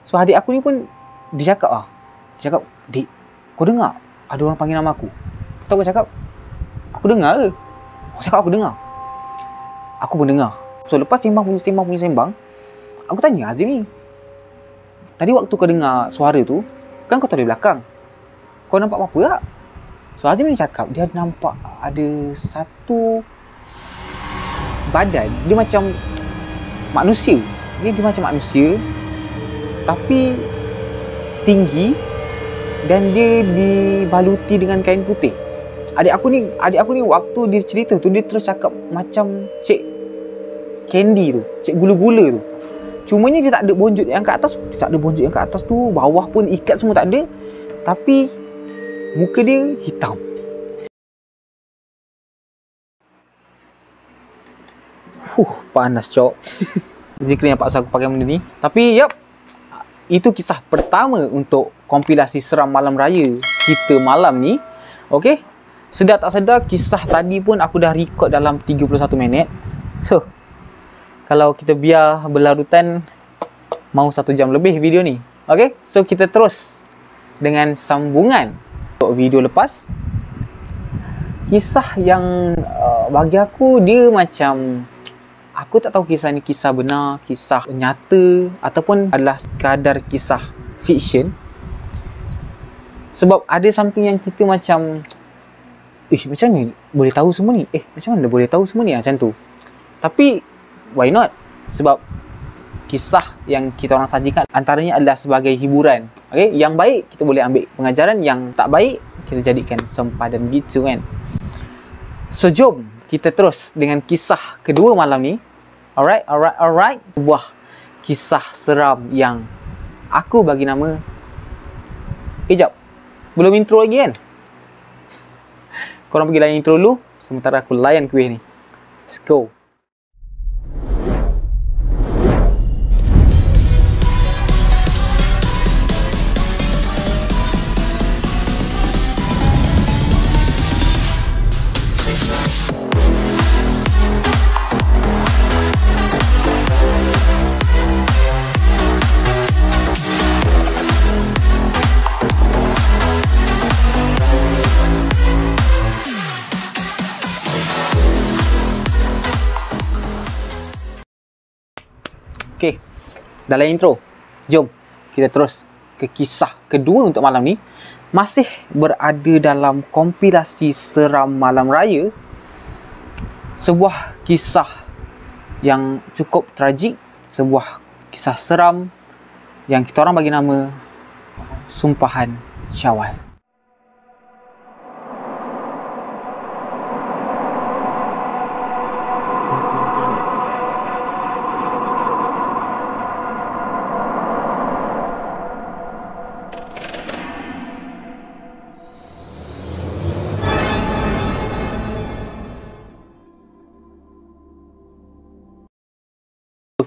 So adik aku ni pun dia cakap dia cakap, "Dik, kau dengar ada orang panggil nama aku?" Tahu aku cakap, "Aku dengar ke?" Aku cakap, "Aku dengar." Aku pun dengar. So lepas sembang, aku tanya Azim ni, "Tadi waktu kau dengar suara tu, kan kau tahu di belakang, kau nampak apa-apa tak?" So Azim ni cakap dia nampak ada satu badan, dia macam manusia. Dia macam manusia tapi tinggi dan dia dibaluti dengan kain putih. Adik aku ni waktu dia cerita tu, dia terus cakap macam Cik Candy tu, Cik Gula-Gula tu. Cumanya dia tak ada bonjot yang kat atas, tu, bawah pun ikat semua tak ada. Tapi muka dia hitam. Panas cok. Jika yang paksa aku pakai benda ni. Tapi itu kisah pertama untuk kompilasi seram malam raya kita malam ni. Okey. Sedar tak sedar kisah tadi pun aku dah record dalam 31 minit. So, kalau kita biar berlarutan, mau 1 jam lebih video ni. Okey. So kita terus dengan sambungan untuk video lepas. Kisah yang bagi aku dia macam, aku tak tahu kisah ni kisah benar, kisah nyata ataupun adalah sekadar kisah fiction. Sebab ada something yang kita macam, macam ni boleh tahu semua ni? Macam mana boleh tahu semua ni macam tu? Tapi why not? Sebab kisah yang kita orang sajikan antaranya adalah sebagai hiburan. Okay? Yang baik kita boleh ambil pengajaran, yang tak baik kita jadikan sempadan gitu kan. So jom kita terus dengan kisah kedua malam ni. Alright. Sebuah kisah seram yang aku bagi nama, jap, belum intro lagi kan? Korang pergi layan intro dulu, sementara aku layan kuih ni. Let's go. Okay, dalam intro, jom kita terus ke kisah kedua untuk malam ni. Masih berada dalam kompilasi seram malam raya. Sebuah kisah yang cukup tragik, sebuah kisah seram yang kita orang bagi nama Sumpahan Syawal.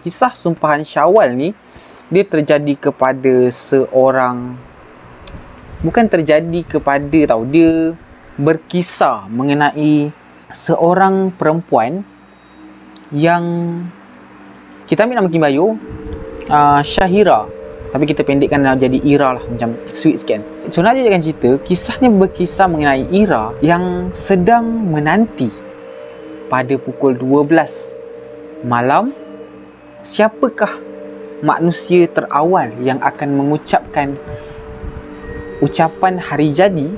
Kisah Sumpahan Syawal ni, dia terjadi kepada seorang, bukan terjadi kepada tau, dia berkisah mengenai seorang perempuan yang kita ambil nama Kimbayu, Syahira, tapi kita pendekkan jadi Ira lah, macam sweet sikit. So nak jadikan cerita, kisahnya berkisah mengenai Ira yang sedang menanti pada pukul 12 malam siapakah manusia terawal yang akan mengucapkan ucapan hari jadi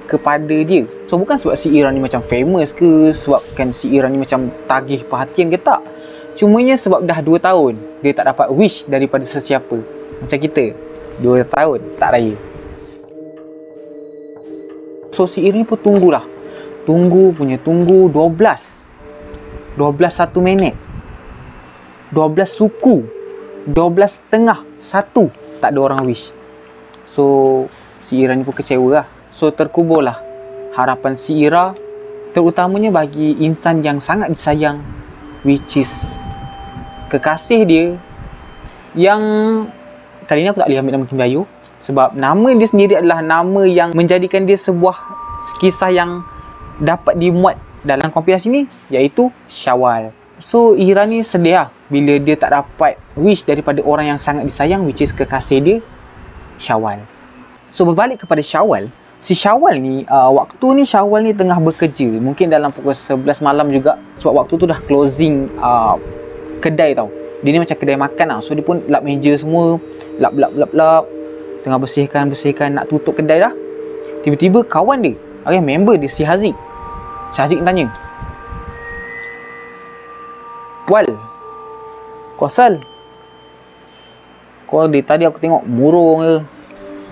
kepada dia. So bukan sebab si Ira ni macam famous ke, sebabkan si Ira ni macam tagih perhatian ke, tak. Cumanya sebab dah 2 tahun dia tak dapat wish daripada sesiapa. Macam kita 2 tahun tak raya. So si Ira ni pun tunggulah. Tunggu 12 1 minit, 12 suku, 12.30, 1, tak ada orang wish. So si Ira ni pun kecewa lah. So terkuburlah harapan si Ira, terutamanya bagi insan yang sangat disayang, which is kekasih dia, yang kali ni aku tak boleh ambil nama Kim Bayu sebab nama dia sendiri adalah nama yang menjadikan dia sebuah kisah yang dapat dimuat dalam kompilasi ni, iaitu Syawal. So Ira ni sedih lah bila dia tak dapat wish daripada orang yang sangat disayang, which is kekasih dia, Syawal. So berbalik kepada Syawal, si Syawal ni waktu ni Syawal ni tengah bekerja, mungkin dalam pukul 11 malam juga, sebab waktu tu dah closing kedai tau. Dia ni macam kedai makan lah. So dia pun lap meja semua, lap, tengah bersihkan, nak tutup kedai dah. Tiba-tiba kawan dia, okay, member dia, si Haziq tanya, Wal, kau asal? Kau dari tadi aku tengok murung ke?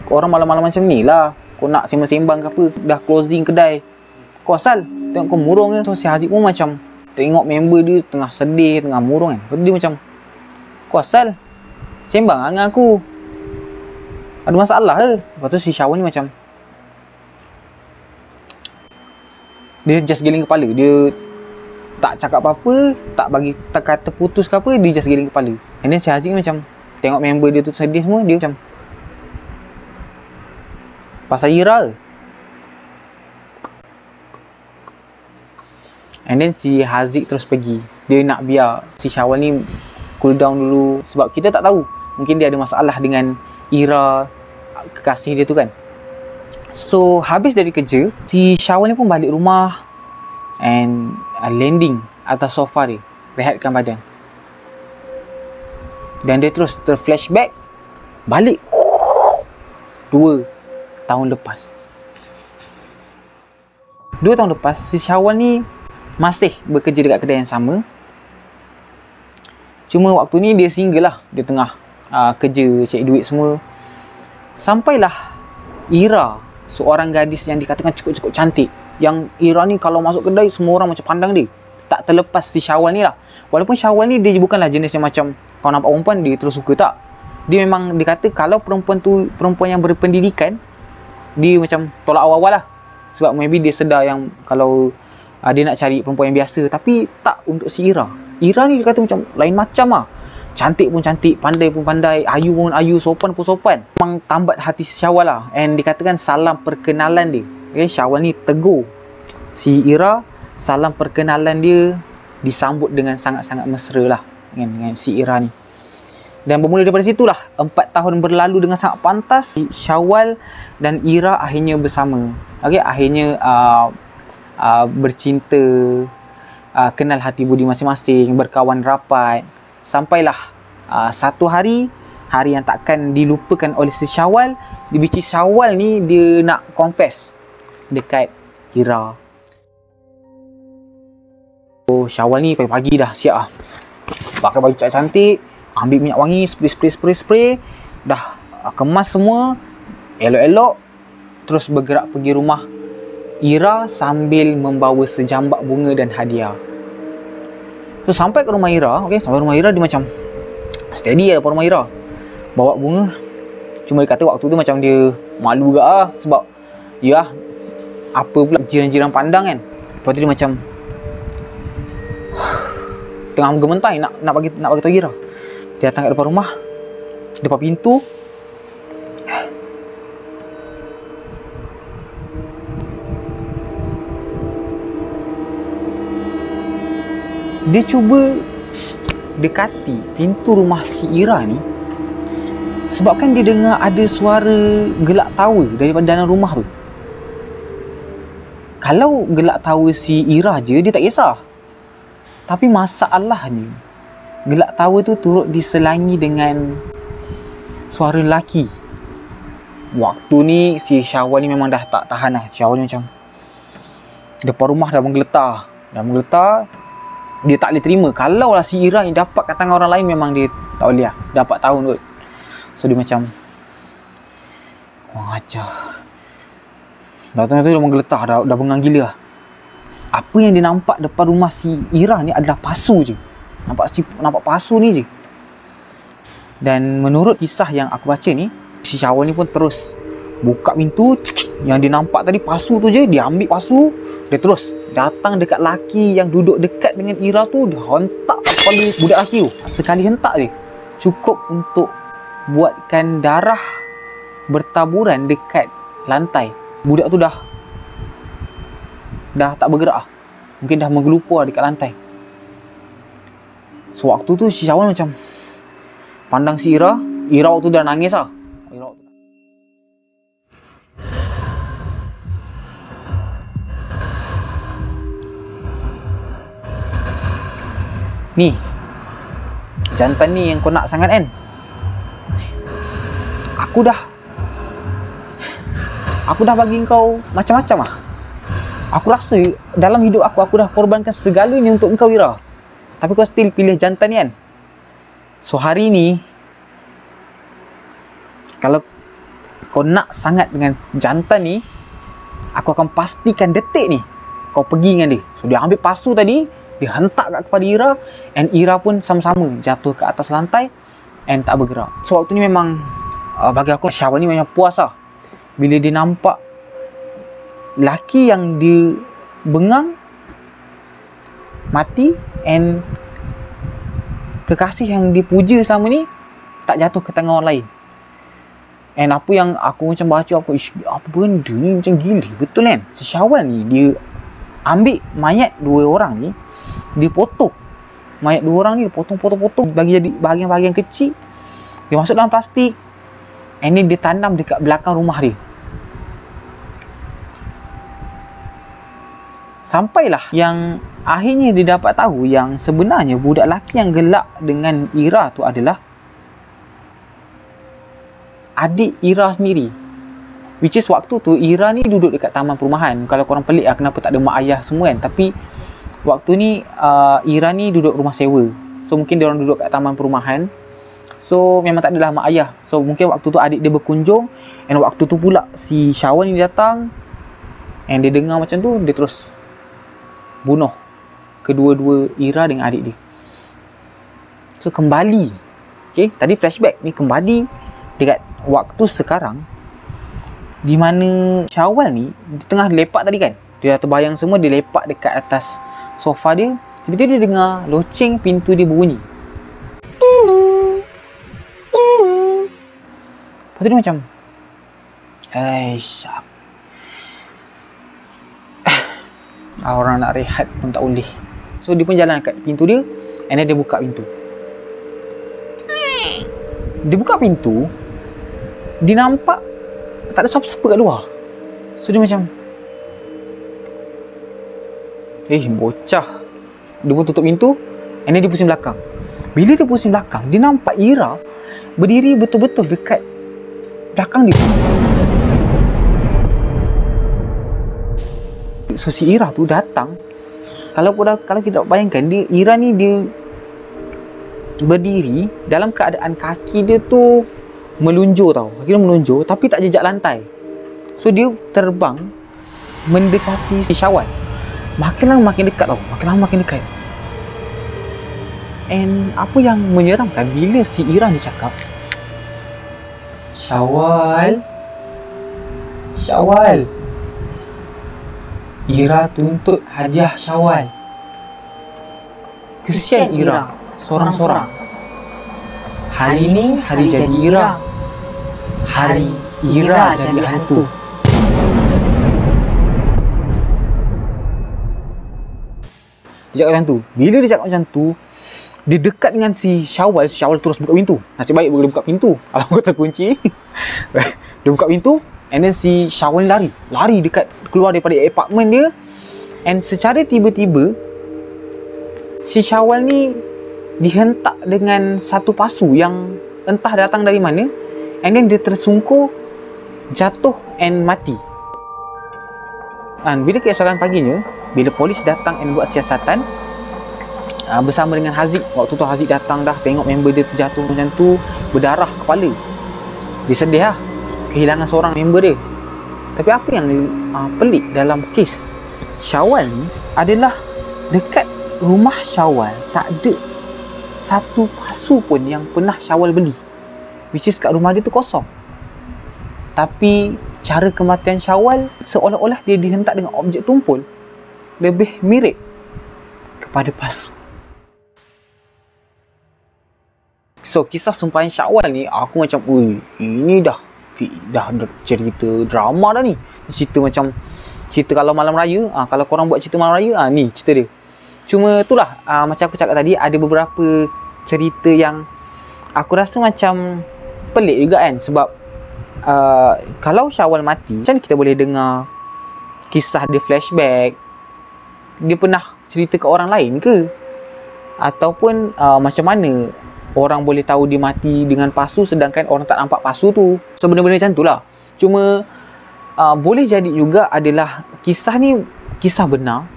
Kau orang malam-malam macam ni lah, kau nak sembang-sembang ke apa? Dah closing kedai, kau asal? Tengok kau murung ke? So si Haziq pun macam tengok member dia tengah sedih, tengah murung kan. Lepas tu dia macam, kau asal? Sembang dengan aku, ada masalah ke? Lepas tu si Syawal ni macam, dia just giling kepala. Dia tak cakap apa-apa, tak kata putus ke apa, dia just giling kepala. And then si Haziq macam tengok member dia tu sedih semua, dia macam, pasal Ira ke? And then si Haziq terus pergi. Dia nak biar si Syawal ni cool down dulu, sebab kita tak tahu, mungkin dia ada masalah dengan Ira, kekasih dia tu kan. So habis dari kerja, si Syawal ni pun balik rumah and landing atas sofa dia, rehatkan badan. Dan dia terus terflashback balik 2 tahun lepas. 2 tahun lepas, si Syawal ni masih bekerja dekat kedai yang sama. Cuma waktu ni dia single lah, dia tengah kerja, cari duit semua. Sampailah Ira, seorang gadis yang dikatakan cukup-cukup cantik, yang Ira ni kalau masuk kedai semua orang macam pandang dia. Tak terlepas si Syawal ni lah. Walaupun Syawal ni dia bukanlah jenis yang macam kau nampak perempuan dia terus suka, tak. Dia memang, dia kata kalau perempuan tu perempuan yang berpendidikan, dia macam tolak awal-awal lah. Sebab maybe dia sedar yang kalau dia nak cari perempuan yang biasa. Tapi tak untuk si Ira. Ira ni dia kata macam lain macam lah. Cantik pun cantik, pandai pun pandai, ayu pun ayu, sopan pun sopan. Memang tambat hati si Syawal lah. And dikatakan salam perkenalan dia, okay, Syawal ni tegur si Ira, salam perkenalan dia disambut dengan sangat-sangat mesra lah dengan si Ira ni. Dan bermula daripada situlah 4 tahun berlalu dengan sangat pantas. Syawal dan Ira akhirnya bersama, okay, akhirnya bercinta, kenal hati budi masing-masing, berkawan rapat. Sampailah satu hari yang takkan dilupakan oleh si Syawal, which is Syawal ni dia nak confess dekat Ira. So Syawal ni pagi-pagi dah siap lah, pakai baju cantik, ambil minyak wangi, spray, dah kemas semua elok-elok, terus bergerak pergi rumah Ira sambil membawa sejambak bunga dan hadiah. So sampai ke rumah Ira, okay, sampai rumah Ira dia macam steady lah depan rumah Ira, bawa bunga. Cuma dia kata waktu tu macam dia malu juga lah, sebab ya apa pula jiran-jiran pandang kan. Lepas tu dia macam tengah gementai nak bagi tahu Ira. Dia datang kat depan rumah, depan pintu. Dia cuba dekati pintu rumah si Ira ni, sebabkan dia dengar ada suara gelak tawa daripada dalam rumah tu. Kalau gelak tawa si Ira je, dia tak kisah. Tapi masalahnya, gelak tawa tu turut diselangi dengan suara lelaki. Waktu ni si Syawal ni memang dah tak tahan lah. Syawal ni macam depan rumah dah menggeletar. Dia tak boleh terima. Kalau lah si Ira ni dapat kat tangan orang lain, memang dia tak boleh lah. Dah 4 tahun kot. So dia macam wah ajar. Dah tu dia menggeletar, dah bengang gila lah. Apa yang dia nampak depan rumah si Ira ni adalah pasu je. Nampak pasu ni je. Dan menurut kisah yang aku baca ni, si Syawal ni pun terus buka pintu. Yang dia nampak tadi pasu tu je, dia ambil pasu, dia terus datang dekat laki yang duduk dekat dengan Ira tu. Dia hentak kepala budak lelaki tu. Sekali hentak je cukup untuk buatkan darah bertaburan dekat lantai. Budak tu dah tak bergerak lah. Mungkin dah menggelupur dekat lantai. So waktu tu si Syawal macam pandang si Ira. Ira waktu dah nangis lah. Ni jantan ni yang kau nak sangat kan? Aku dah bagi kau macam-macam lah. Aku rasa dalam hidup aku dah korbankan segalanya untuk engkau, Ira. Tapi kau still pilih jantan ni kan? So hari ni, kalau kau nak sangat dengan jantan ni, aku akan pastikan detik ni kau pergi dengan dia. So dia ambil pasu tadi, dia hentak kat kepada Ira, and Ira pun sama-sama jatuh ke atas lantai and tak bergerak. So waktu ni memang bagi aku Syawal ni memang puas lah bila dia nampak laki yang dia bengang mati, and kekasih yang dia puja selama ni tak jatuh ke tangan orang lain. And apa yang aku macam baca, apa benda ni macam gila betul kan. Si Syawal ni dia ambil mayat dua orang ni, dia potong mayat dua orang ni, dia potong bagi jadi bahagian-bahagian kecil, dia masuk dalam plastik, and then dia tanam dekat belakang rumah dia. Sampailah yang akhirnya dia dapat tahu yang sebenarnya budak lelaki yang gelak dengan Ira tu adalah adik Ira sendiri. Which is waktu tu Ira ni duduk dekat taman perumahan. Kalau korang pelik lah kenapa tak ada mak ayah semua kan. Tapi waktu ni Ira ni duduk rumah sewa. So mungkin dia orang duduk kat taman perumahan. So memang tak adalah mak ayah. So mungkin waktu tu adik dia berkunjung, and waktu tu pula si Syawal ni datang, and dia dengar macam tu, dia terus bunuh kedua-dua Ira dengan adik dia. So kembali, okay, tadi flashback ni kembali dekat waktu sekarang, di mana Syawal ni dia tengah lepak tadi kan. Dia dah terbayang semua, dia lepak dekat atas sofa dia. Tiba-tiba dia dengar loceng pintu dia berbunyi. Lepas tu dia macam, orang nak rehat pun tak boleh. So dia pun jalan kat pintu dia, and then dia buka pintu. Dia buka pintu, dia nampak tak ada siapa-siapa kat luar. So dia macam, bocah. Dia pun tutup pintu, and then dia pusing belakang. Bila dia pusing belakang, dia nampak Ira berdiri betul-betul dekat belakang dia. So si Ira tu datang. Kalau kita bayangkan, Ira ni dia berdiri dalam keadaan kaki dia tu melunjur tau. Kaki dia melunjur tapi tak jejak lantai. So dia terbang mendekati si Syawal. Makin lama makin dekat tau. Makin lama makin dekat. And apa yang menyeramkan bila si Ira ni cakap, Syawal, Ira tuntut hadiah Syawal. Kesian Ira sorang-sorang. Hari ni hari jadi Ira. Hari Ira jadi hantu. Dia cakap macam tu. Bila dia cakap macam tu, dia dekat dengan si Syawal. Syawal terus buka pintu. Nasib baik boleh buka pintu. Kalau kau terkunci. Dia buka pintu, and then si Syawal lari dekat keluar daripada apartment dia. And secara tiba-tiba si Syawal ni dihentak dengan satu pasu yang entah datang dari mana, and then dia tersungkur, jatuh and mati. Dan bila keesokan paginya, bila polis datang and buat siasatan bersama dengan Haziq. Waktu tu Haziq datang dah, tengok member dia terjatuh macam tu, berdarah kepala. Dia sedih lah, kehilangan seorang member dia. Tapi apa yang pelik dalam kes Syawal ni adalah dekat rumah Syawal tak ada satu pasu pun yang pernah Syawal beli. Which is kat rumah dia tu kosong. Tapi cara kematian Syawal seolah-olah dia dihentak dengan objek tumpul lebih mirip kepada pasu. So kisah sumpahan Syawal ni aku macam, ini dah cerita drama dah ni. Cerita macam cerita kalau malam raya, kalau korang buat cerita malam raya, ni cerita dia. Cuma itulah, macam aku cakap tadi, ada beberapa cerita yang aku rasa macam pelik juga kan. Sebab kalau Syawal mati, macam mana kita boleh dengar kisah dia flashback? Dia pernah cerita ke orang lain ke? Ataupun macam mana orang boleh tahu dia mati dengan pasu sedangkan orang tak nampak pasu tu? So benda-benda macam tu lah. Cuma boleh jadi juga adalah kisah ni kisah benar,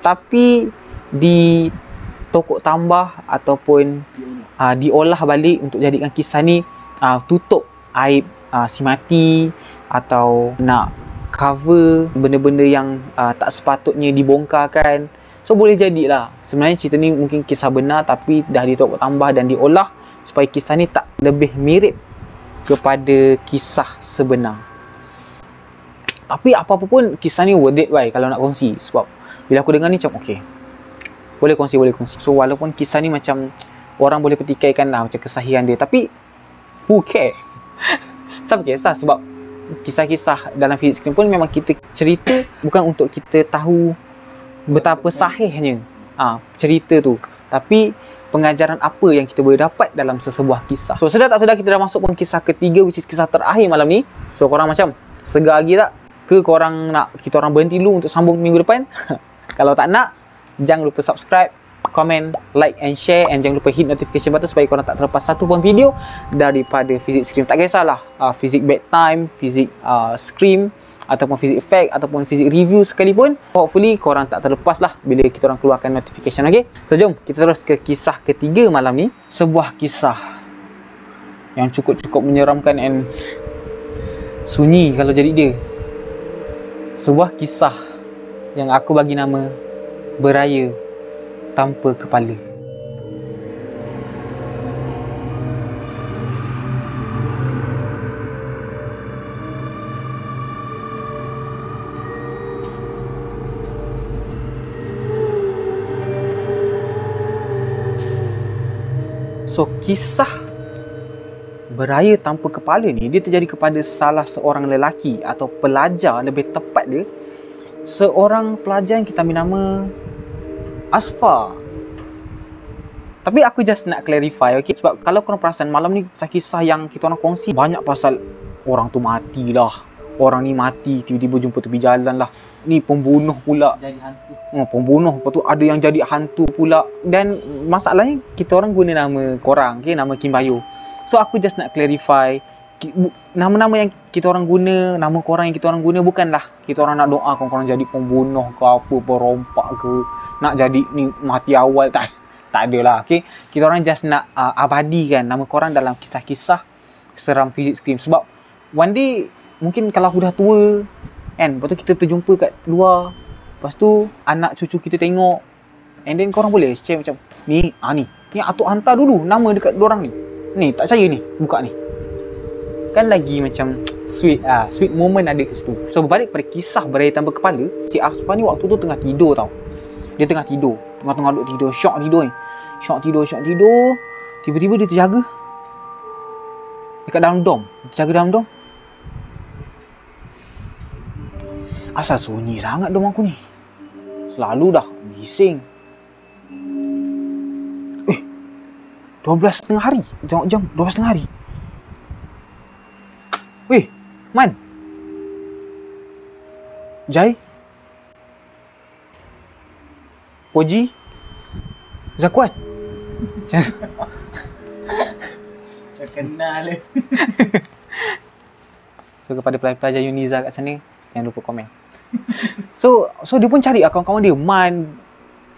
tapi ditokok tambah ataupun diolah balik untuk jadikan kisah ni tutup aib si mati, atau nak cover benda-benda yang tak sepatutnya dibongkarkan. So boleh jadilah sebenarnya cerita ni mungkin kisah benar tapi dah ditokok tambah dan diolah supaya kisah ni tak lebih mirip kepada kisah sebenar. Tapi apa-apa pun kisah ni worth it kalau nak kongsi. Sebab bila aku dengar ni macam okay, boleh kongsi. So walaupun kisah ni macam orang boleh petikaikan lah macam kesahihan dia, tapi who care? Siapa kisah? Sebab kisah-kisah dalam fizik skrim pun memang kita cerita bukan untuk kita tahu betapa sahihnya cerita tu, tapi pengajaran apa yang kita boleh dapat dalam sesebuah kisah. So sedar tak sedar kita dah masuk pun kisah ketiga, which is kisah terakhir malam ni. So korang macam segar lagi tak? Ke korang nak kita orang berhenti dulu untuk sambung minggu depan? Kalau tak nak, jangan lupa subscribe, komen, like and share, and jangan lupa hit notification button supaya korang tak terlepas satu pun video daripada fizik skrim. Tak kisahlah fizik bedtime, fizik skrim, ataupun fizik fact, ataupun fizik review sekalipun, hopefully korang tak terlepas lah bila kita orang keluarkan notification. Okay, so jom kita terus ke kisah ketiga malam ni. Sebuah kisah yang cukup menyeramkan and sunyi kalau jadi dia. Sebuah kisah yang aku bagi nama Beraya Tanpa Kepala. So kisah Beraya Tanpa Kepala ni dia terjadi kepada salah seorang lelaki atau pelajar, lebih tepat dia seorang pelajar yang kita ambil nama Asfar. Tapi aku just nak clarify, okay? Sebab kalau korang perasan malam ni kisah yang kita orang kongsi banyak pasal orang tu mati lah, orang ni mati tiba-tiba jumpa tepi jalan lah, ni pembunuh pula jadi hantu, pembunuh, lepas tu ada yang jadi hantu pula. Dan masalahnya kita orang guna nama korang, okay? Nama Kim Bayu. So aku just nak clarify, nama-nama yang kita orang guna, nama korang yang kita orang guna bukanlah kita orang nak doakan korang jadi pembunuh ke apa, perompak ke, nak jadi ni mati awal, tak adalah, okay? Kita orang just nak abadikan nama korang dalam kisah-kisah seram fizik skrim. Sebab one day mungkin kalau aku dah tua kan, lepas tu kita terjumpa kat luar, lepas tu anak cucu kita tengok, and then korang boleh share macam ni Atuk hantar dulu nama dekat diorang ni tak percaya ni, buka ni, kan lagi macam sweet moment ada kat situ. So berbalik kepada kisah Beraya Tanpa Kepala, si Asfar ni waktu tu tengah tidur tau. Dia tengah tidur, tengah duduk tidur, syok tidur. Tiba-tiba dia terjaga dekat dalam dom. Asal sunyi sangat dom aku ni, selalu dah bising. 12.30 hari, tengok jam 12.30 hari. Weh, Man, Jai, Poji, Zakuan. Macam kenal le. So kepada pelajar Uniza kat sana, jangan lupa komen. So dia pun cari kawan-kawan dia, Man,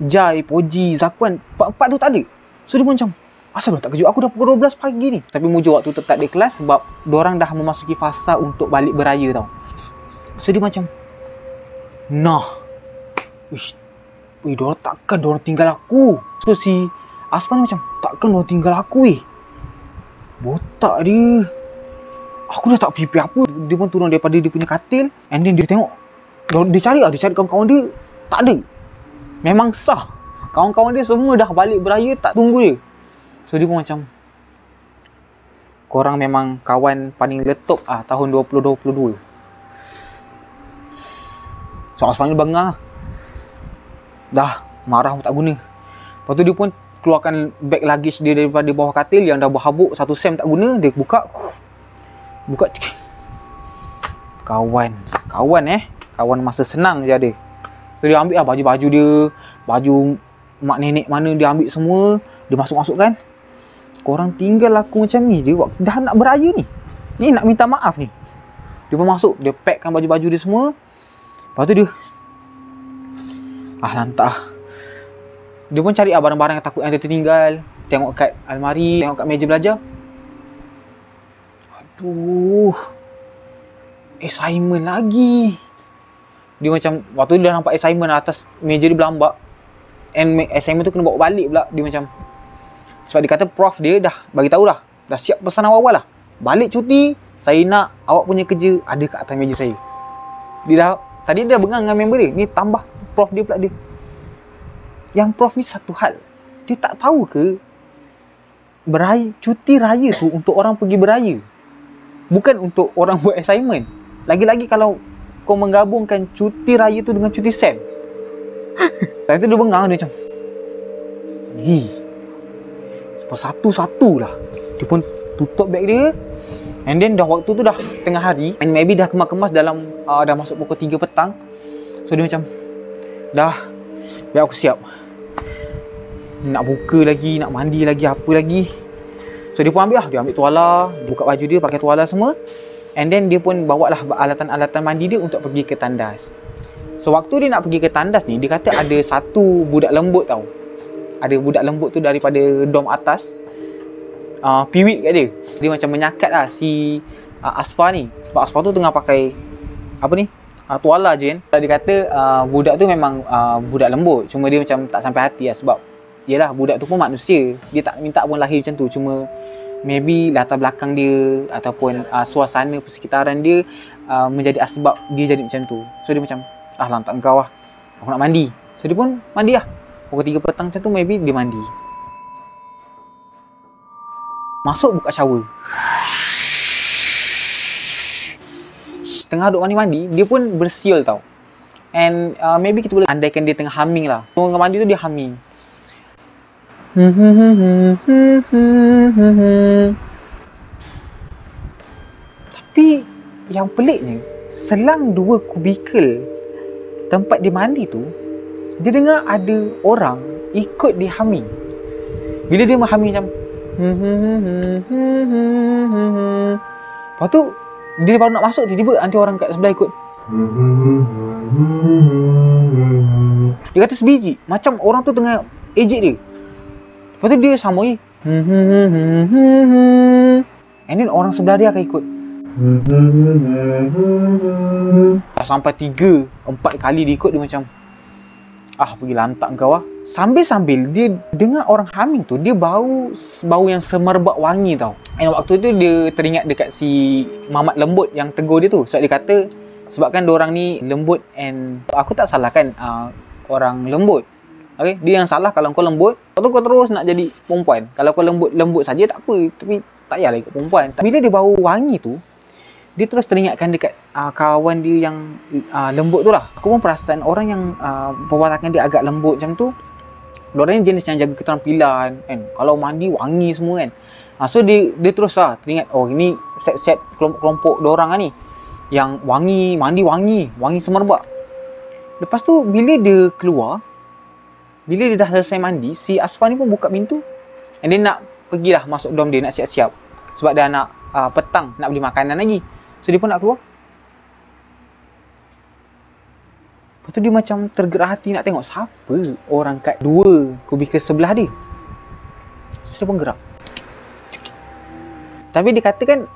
Jai, Poji, Zakuan, empat tu tak ada. So dia pun macam, asal tak kejut aku dah pukul 12 pagi ni. Tapi mujur waktu tu tak ada kelas sebab diorang dah memasuki fasa untuk balik beraya tau. So dia macam, diorang takkan diorang tinggal aku. So si Asfar ni macam, takkan diorang tinggal aku botak dia. Aku dah tak pipi apa. Dia pun turun daripada dia punya katil, and then dia tengok, dia cari kawan-kawan dia, tak ada. Memang sah, kawan-kawan dia semua dah balik beraya, tak tunggu dia. So dia pun macam, korang memang kawan paling letop tahun 2022. So Asfar ni bangga, dah Marah pun tak guna. Lepas tu dia pun keluarkan bag luggage dia daripada bawah katil yang dah berhabuk 1 sen tak guna. Dia buka. Kawan masa senang je ada. So dia ambil lah baju-baju dia, baju mak nenek mana dia ambil semua, dia masuk-masukkan. Korang tinggal aku macam ni je, dah nak beraya ni. Ni nak minta maaf ni. Dia pun masuk, dia packkan baju-baju dia semua. Lepas tu dia lantak. Dia pun cari barang-barang yang takut yang dia tertinggal. Tengok kat almari, tengok kat meja belajar. Aduh, assignment lagi. Dia macam, waktu dia dah nampak assignment atas meja dia berlambak. And assignment tu kena bawa balik pula. Dia macam, sebab dia kata prof dia dah bagi tahu dah. Dah siap pesan awal-awal lah. Balik cuti, saya nak awak punya kerja ada kat atas meja saya. Dia dah, tadi dia dah bengang dengan member dia. Ni tambah prof dia pula dia. Yang prof ni satu hal. Dia tak tahu ke beraya, cuti raya tu untuk orang pergi beraya. Bukan untuk orang buat assignment. Lagi-lagi kalau kau menggabungkan cuti raya tu dengan cuti SEM. Lepas tu dia bengang, dia macam satu-satu lah. Dia pun tutup beg dia. And then dah waktu tu dah tengah hari. And maybe dah kemas-kemas dalam dah masuk pukul 3 petang. So dia macam, dah, biar aku siap. Nak buka lagi, nak mandi lagi, apa lagi. So dia pun ambil lah, dia ambil tuala, dia buka baju dia, pakai tuala semua. And then dia pun bawa lah alatan-alatan mandi dia untuk pergi ke tandas. So waktu dia nak pergi ke tandas ni, dia kata ada satu budak lembut tau. Ada budak lembut tu daripada dom atas, piwit kat dia. Dia macam menyakat lah si Asfar ni. Sebab Asfar tu tengah pakai apa ni, tuala je kan. Dia kata budak tu memang budak lembut. Cuma dia macam tak sampai hati lah. Sebab yelah, budak tu pun manusia. Dia tak minta pun lahir macam tu. Cuma maybe latar belakang dia ataupun suasana persekitaran dia menjadi asbab dia jadi macam tu. So dia macam, lantak engkau lah, aku nak mandi. So dia pun mandi lah. Pukul 3 petang macam tu, maybe dia mandi. Masuk buka shower. Tengah duk mandi-mandi, dia pun bersiul tau. And maybe kita boleh andaikan dia tengah humming lah. Tengah mandi tu dia humming. Tapi yang peliknya, selang 2 kubikel tempat dia mandi tu, dia dengar ada orang ikut dia humming. Bila dia humming macam lepas tu dia baru nak masuk, tiba-tiba nanti orang kat sebelah ikut. Dia kata sebiji, macam orang tu tengah ejek dia. Lepas tu dia sambung lagi. And then orang sebelah dia akan ikut. Dah sampai 3-4 kali dia ikut, dia macam pergi lantak kau lah. Sambil-sambil dia dengar orang humming tu, dia bau yang semerbak wangi tau. And waktu tu dia teringat dekat si mamat lembut yang tegur dia tu. Sebab dia kata, sebabkan diorang ni lembut. And aku tak salahkan orang lembut. Okay? Dia yang salah kalau kau lembut, lepas tu kau terus nak jadi perempuan. Kalau kau lembut saja tak apa, tapi tak payahlah ikut perempuan. Bila dia bau wangi tu, dia terus teringatkan dekat kawan dia yang lembut tu lah. Aku pun perasan orang yang perwatakan dia agak lembut macam tu, diorang ni jenis yang jaga keterampilan kan. Kalau mandi wangi semua kan. So dia terus lah teringat, ini set-set kelompok diorang lah ni yang wangi, mandi wangi semerbak. Lepas tu bila dia keluar, bila dia dah selesai mandi, si Asfar ni pun buka pintu. And dia nak pergilah masuk dom dia, nak siap-siap. Sebab dah nak petang, nak beli makanan lagi. So dia pun nak keluar. Lepas tu dia macam tergerak hati nak tengok siapa orang kat 2 kubikel sebelah dia. So dia pun gerak. Tapi dia katakan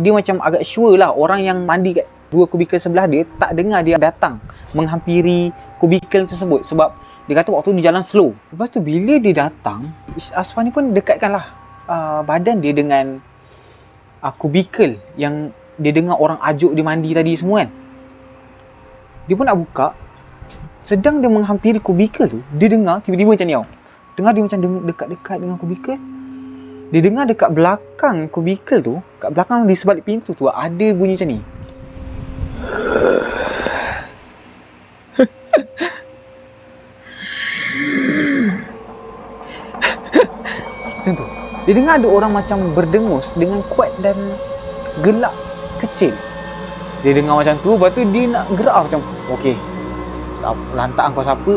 dia macam agak sure lah orang yang mandi kat 2 kubikel sebelah dia tak dengar dia datang menghampiri kubikel tersebut. Sebab dia kata waktu dia jalan slow. Lepas tu bila dia datang, Asfar ni pun dekatkanlah badan dia dengan kubikel yang dia dengar orang ajuk dia mandi tadi semua kan. Dia pun nak buka. Sedang dia menghampiri kubikel tu, dia dengar tiba-tiba macam ni tau. Dengar dia macam dekat-dekat dengan kubikel. Dia dengar dekat belakang kubikel tu, kat belakang di sebalik pintu tu ada bunyi macam ni. Dia dengar ada orang macam berdengus dengan kuat dan gelak kecil. Dia dengar macam tu, lepas tu dia nak gerak macam, okey, lantak kau siapa,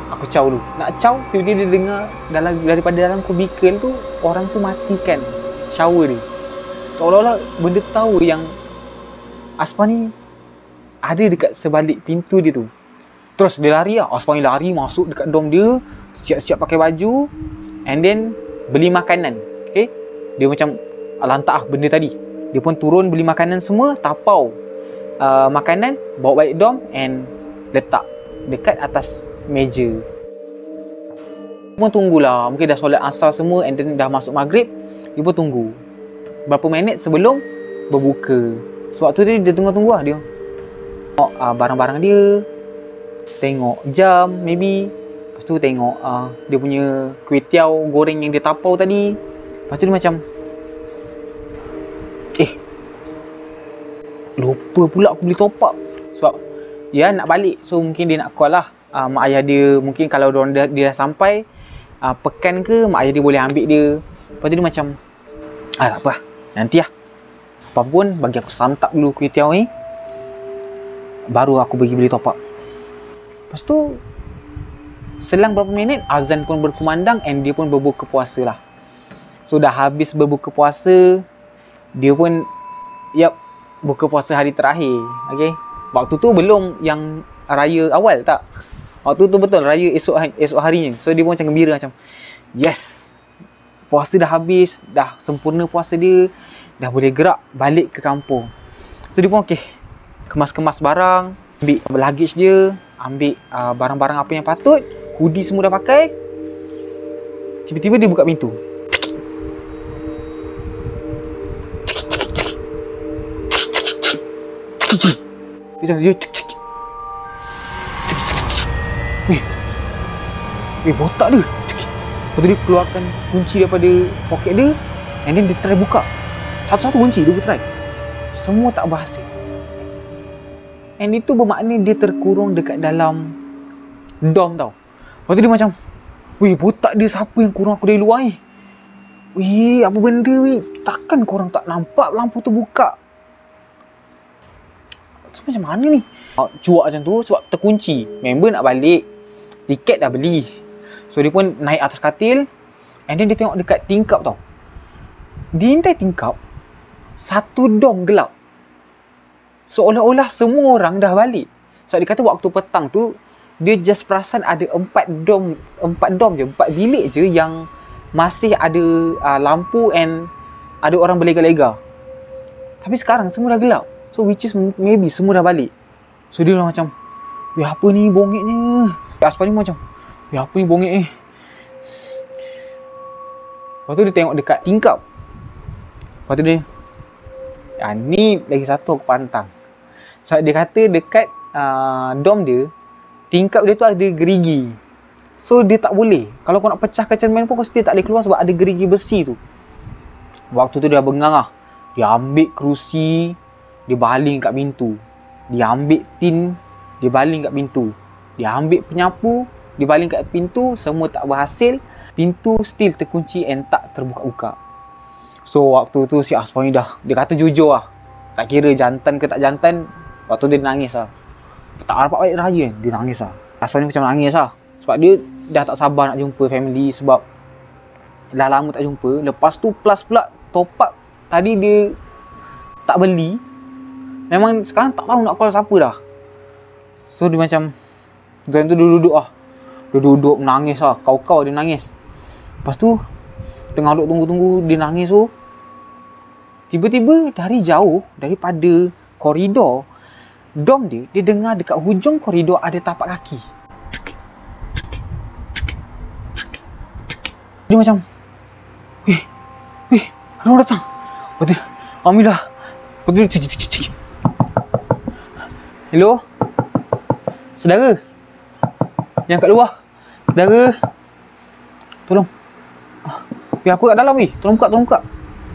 aku caw dulu. Nak caw, tiba-tiba dia dengar daripada dalam kubikel tu, orang tu matikan shower dia. Seolah-olah benda tahu yang Asfar ni ada dekat sebalik pintu dia tu. Terus dia lari lah. Asfar ni lari masuk dekat dom dia, siap-siap pakai baju, and then beli makanan. Okay, dia macam lantak lah benda tadi. Dia pun turun beli makanan semua, tapau makanan, bawa balik dom and letak dekat atas meja. Dia pun tunggulah, mungkin dah solat asar semua and then dah masuk maghrib. Dia pun tunggu berapa minit sebelum berbuka. So waktu tu dia tunggu-tunggu lah. Dia tengok barang-barang dia, tengok jam maybe, lepas tu tengok dia punya kuih tiaw goreng yang dia tapau tadi. Lepas tu dia macam, lupa pula aku beli top up. Sebab dia nak balik, so mungkin dia nak call lah mak ayah dia. Mungkin kalau dia dah sampai pekan ke, mak ayah dia boleh ambil dia. Lepas tu dia macam, tak apa, nanti lah, apa pun bagi aku santap dulu kuih tiaw ni, baru aku pergi beli top up. Lepas tu selang berapa minit azan pun berkumandang and dia pun berbuka puasa lah. So dah habis berbuka puasa, dia pun buka puasa hari terakhir. Okay, waktu tu belum yang raya awal, tak. Waktu tu betul raya esok harinya. So dia pun macam gembira, macam yes, puasa dah habis, dah sempurna puasa dia, dah boleh gerak balik ke kampung. So dia pun kemas-kemas barang, ambil luggage dia, ambil barang-barang apa yang patut, hoodie semua dah pakai. Tiba-tiba dia buka pintu. Dia botak dia. Lepas tu dia keluarkan kunci daripada poket dia, and then dia try buka satu-satu kunci. Dia try, semua tak berhasil. And itu bermakna dia terkurung dekat dalam dom tau. Lepas tu dia macam, botak dia, siapa yang kurung aku dari luar ni? Apa benda weh? Takkan korang tak nampak lampu tu buka? So, macam mana ni? Cuak macam tu sebab terkunci. Member nak balik, tiket dah beli. So dia pun naik atas katil, and then dia tengok dekat tingkap tau. Di intai tingkap, satu dom gelap. Seolah-olah semua orang dah balik. Sebab dia kata waktu petang tu, dia just perasan ada 4 dom je, 4 bilik je yang masih ada lampu and ada orang berlega-lega. Tapi sekarang semua dah gelap. So which is maybe semua dah balik. So dia macam, apa ni bongitnya? Asfar ni macam, apa ni bongit ni? Lepas tu dia tengok dekat tingkap. Lepas tu dia, ni lagi satu aku pantang. Sebab dia kata dekat dom dia, tingkap dia tu ada gerigi. So dia tak boleh, kalau kau nak pecahkan cermin pun kau still tak boleh keluar sebab ada gerigi besi tu. Waktu tu dia bengang lah. Dia ambil kerusi, dia baling kat pintu. Dia ambil tin, dia baling kat pintu. Dia ambil penyapu, dia baling kat pintu. Semua tak berhasil. Pintu still terkunci and tak terbuka-buka. So waktu tu si Asfar ni dah, dia kata jujur lah, tak kira jantan ke tak jantan, waktu dia nangis lah. Tak dapat balik raya kan, dia nangis lah. Asfar ni macam nangis lah, sebab dia dah tak sabar nak jumpa family. Sebab dah lama tak jumpa. Lepas tu plus pula top up tadi dia tak beli. Memang sekarang tak tahu nak call siapa dah. So dia macam, time tu duduk lah, dia duduk menangis lah, kau-kau dia nangis. Lepas tu tengah duduk tunggu-tunggu dia nangis tu, tiba-tiba dari jauh, daripada koridor dom dia, dia dengar dekat hujung koridor ada tapak kaki. Dia macam, ada orang datang. Lepas tu, Alhamdulillah. Lepas tu dia, hello? Saudara? Yang kat luar? Saudara? Tolong. Aku kat dalam weh. Tolong buka.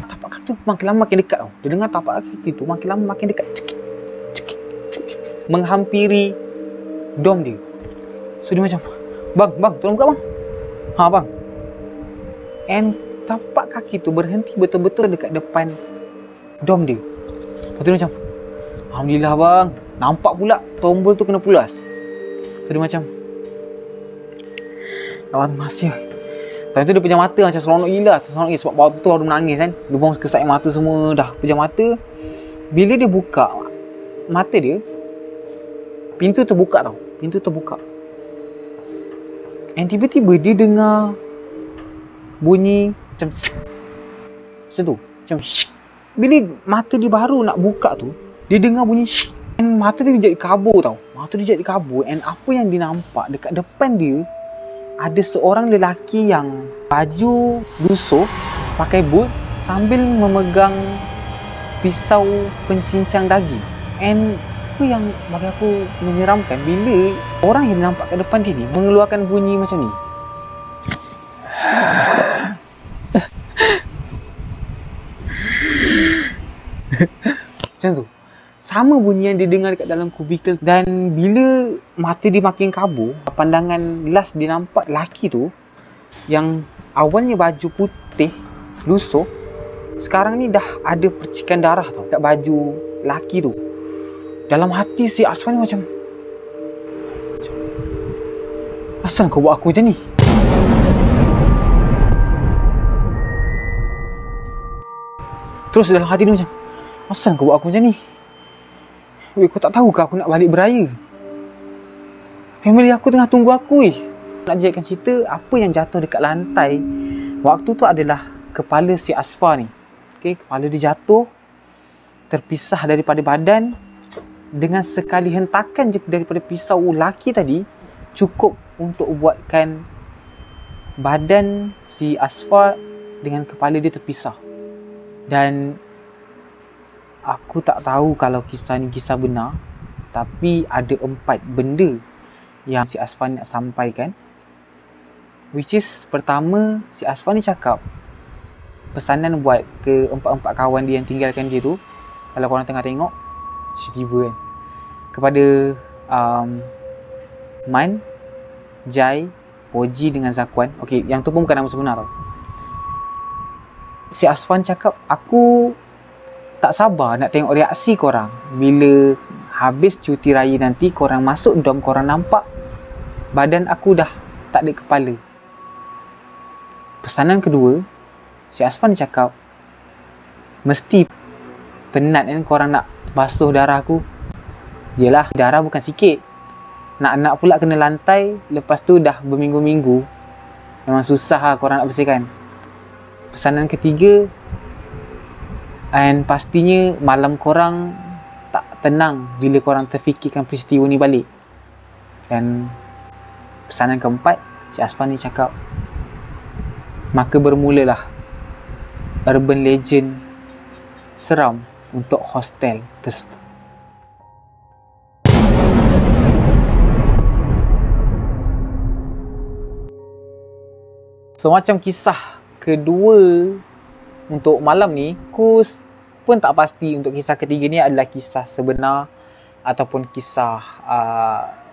Tapak kaki tu makin lama makin dekat tau. Dia dengar tapak kaki tu makin lama makin dekat. Cekik. Menghampiri dom dia. So dia macam, bang, tolong buka bang. Bang. And tapak kaki tu berhenti betul-betul dekat depan dom dia. Lepas tu dia macam, Alhamdulillah bang, nampak pula tombol tu kena pulas. So dia macam, kawan masih. Time tu dia pejam mata macam seronok gila. Seronok gila sebab waktu tu baru menangis kan. Dia buang sekesat mata semua, dah pejam mata. Bila dia buka mata dia, pintu terbuka tau. Pintu terbuka. And tiba-tiba dia dengar bunyi macam macam tu. Macam bila mata dia baru nak buka tu, dia dengar bunyi and mata dia jadi kabur tau. Mata dia jadi kabur. And apa yang dia nampak dekat depan dia, ada seorang lelaki yang baju lusuh, pakai boot sambil memegang pisau pencincang daging. And apa yang bagi aku menyeramkan, bila orang yang nampak kat depan dia ni mengeluarkan bunyi macam ni. Macam tu. Sama bunyi yang dia dengar dekat dalam kubikel. Dan bila mata dia makin kabur, pandangan last dia nampak lelaki tu yang awalnya baju putih lusuh, sekarang ni dah ada percikan darah tau kat baju lelaki tu. Dalam hati si Asfan ni macam, asal kau buat aku macam ni? Terus dalam hati dia macam, asal kau buat aku macam ni? Weh, kau tak tahu ke aku nak balik beraya? Family aku tengah tunggu aku weh. Nak jadikan cerita, apa yang jatuh dekat lantai waktu tu adalah kepala si Asfar ni. Okay, kepala dia jatuh, terpisah daripada badan. Dengan sekali hentakan je daripada pisau laki tadi, cukup untuk buatkan badan si Asfar dengan kepala dia terpisah. Dan aku tak tahu kalau kisah ni kisah benar, tapi ada 4 benda yang si Asfar nak sampaikan. Which is, pertama, si Asfar ni cakap pesanan buat ke 4 kawan dia yang tinggalkan dia tu. Kalau korang tengah tengok tiba-tiba kan, kepada Man, Jai, Poji dengan Zakwan. Okay, yang tu pun bukan nama sebenar tau. Si Asfan cakap, aku tak sabar nak tengok reaksi korang bila habis cuti raya nanti, korang masuk dom, korang nampak badan aku dah tak ada kepala. Pesanan kedua, si Asfan cakap, mesti penat kan korang nak basuh darah aku. Yelah, darah bukan sikit. Nak pula kena lantai, lepas tu dah berminggu-minggu. Memang susah lah korang nak bersihkan. Pesanan ketiga, and pastinya malam korang tak tenang bila korang terfikirkan peristiwa ni balik. Dan pesanan keempat, si Asfan ni cakap, maka bermulalah urban legend seram untuk hostel tersebut. So macam kisah kedua untuk malam ni, aku pun tak pasti untuk kisah ketiga ni adalah kisah sebenar ataupun kisah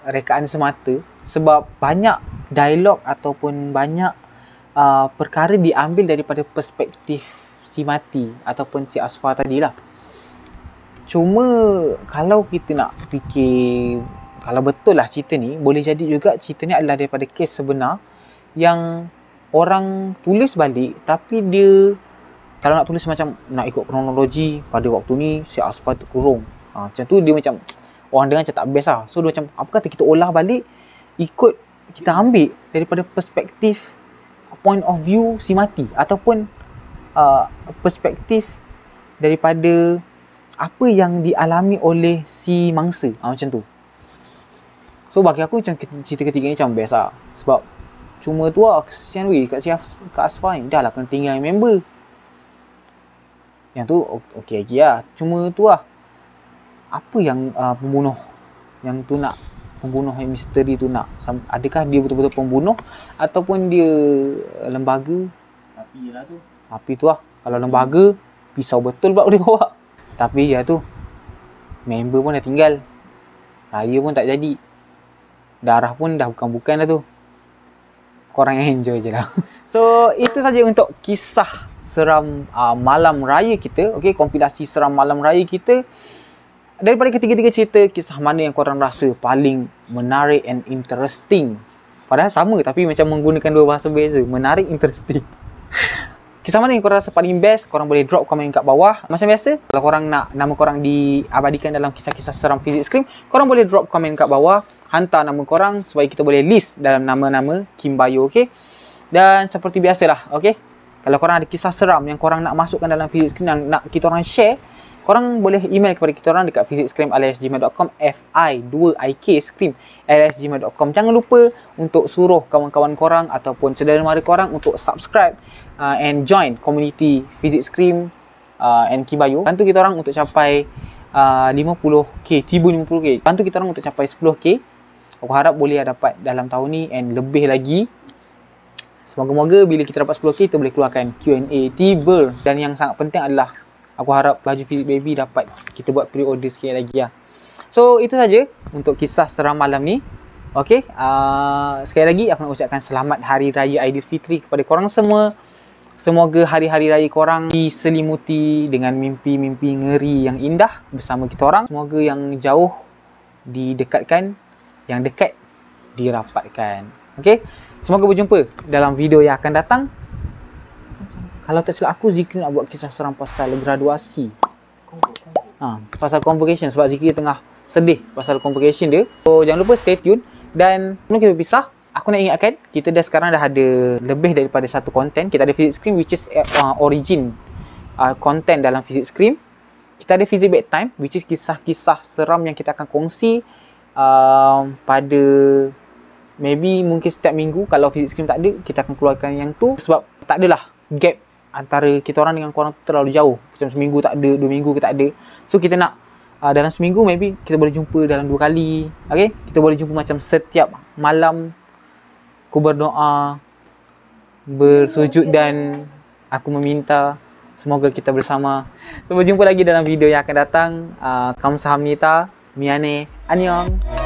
rekaan semata. Sebab banyak dialog ataupun banyak perkara diambil daripada perspektif si mati ataupun si Asfar tadi lah. Cuma kalau kita nak fikir, kalau betul lah cerita ni, boleh jadi juga cerita ni adalah daripada kes sebenar yang orang tulis balik, tapi dia kalau nak tulis macam nak ikut kronologi, pada waktu ni si Asfar terkurung. Macam tu dia macam orang dengar macam tak best lah. So dia macam, apa kata kita olah balik, ikut, kita ambil daripada perspektif point of view si mati ataupun perspektif daripada apa yang dialami oleh si mangsa. Macam tu. So bagi aku macam cerita ketiga ni macam best lah. Sebab cuma tu lah, kesian weh kat Asfar ni. Dah lah kena tinggal member. Yang tu okey lagi lah. Cuma tu lah, apa yang pembunuh yang tu nak, pembunuh yang misteri tu nak, adakah dia betul-betul pembunuh ataupun dia lembaga? Tapi tu lah, kalau lembaga, pisau betul pula dia bawa. Tapi ya tu, member pun dah tinggal, raya pun tak jadi, darah pun dah bukan-bukan dah tu. korang enjoy je lah. So itu saja untuk kisah seram malam raya kita. Okay, kompilasi seram malam raya kita. Daripada ketiga-tiga cerita, kisah mana yang korang rasa paling menarik and interesting? Padahal sama tapi macam menggunakan dua bahasa beza. Menarik, interesting. Kisah mana yang korang rasa paling best, korang boleh drop komen kat bawah. Macam biasa, kalau korang nak nama korang diabadikan dalam kisah-kisah seram Physics Cream, korang boleh drop komen kat bawah, hantar nama korang supaya kita boleh list dalam nama-nama Kimbayo, okay? Dan seperti biasalah, okay? Kalau korang ada kisah seram yang korang nak masukkan dalam Physics Cream, yang nak kita orang share, korang boleh email kepada kita orang dekat physicscream@gmail.com, fi2ik scream@gmail.com. Jangan lupa untuk suruh kawan-kawan korang ataupun saudara mara korang untuk subscribe and join community Physics Cream and Kimbayo. Bantu kita orang untuk capai 50k, tiba 50k. Bantu kita orang untuk capai 10k. Aku harap boleh dapat dalam tahun ni and lebih lagi. Semoga-moga bila kita dapat 10k, kita boleh keluarkan Q&A tiba. Dan yang sangat penting adalah aku harap baju Physics Baby dapat kita buat pre-order sikit lagi lah. So itu saja untuk kisah seram malam ni. Okay, sekali lagi aku nak ucapkan selamat Hari Raya Aidilfitri kepada korang semua. Semoga hari-hari raya korang diselimuti dengan mimpi-mimpi ngeri yang indah bersama kita orang. Semoga yang jauh didekatkan, yang dekat dirapatkan. Okay, semoga berjumpa dalam video yang akan datang. Kalau tak silap aku, Zikri nak buat kisah seram pasal graduasi. Pasal convocation, sebab Zikri tengah sedih pasal convocation dia. So jangan lupa stay tune. Dan sebelum kita berpisah, aku nak ingatkan, kita sekarang dah ada lebih daripada satu konten. Kita ada Physics Cream which is origin konten dalam Physics Cream. Kita ada Physics Bedtime which is kisah-kisah seram yang kita akan kongsi pada maybe mungkin setiap minggu. Kalau Physics Cream tak ada, kita akan keluarkan yang tu. Sebab tak adalah gap antara kita orang dengan korang terlalu jauh. Macam seminggu tak ada, 2 minggu kita tak ada. So kita nak dalam seminggu maybe kita boleh jumpa dalam 2 kali. Okay, kita boleh jumpa macam setiap malam. Aku berdoa, bersujud dan aku meminta semoga kita bersama. So berjumpa lagi dalam video yang akan datang. Kamsahamnida, Miane, Annyeong.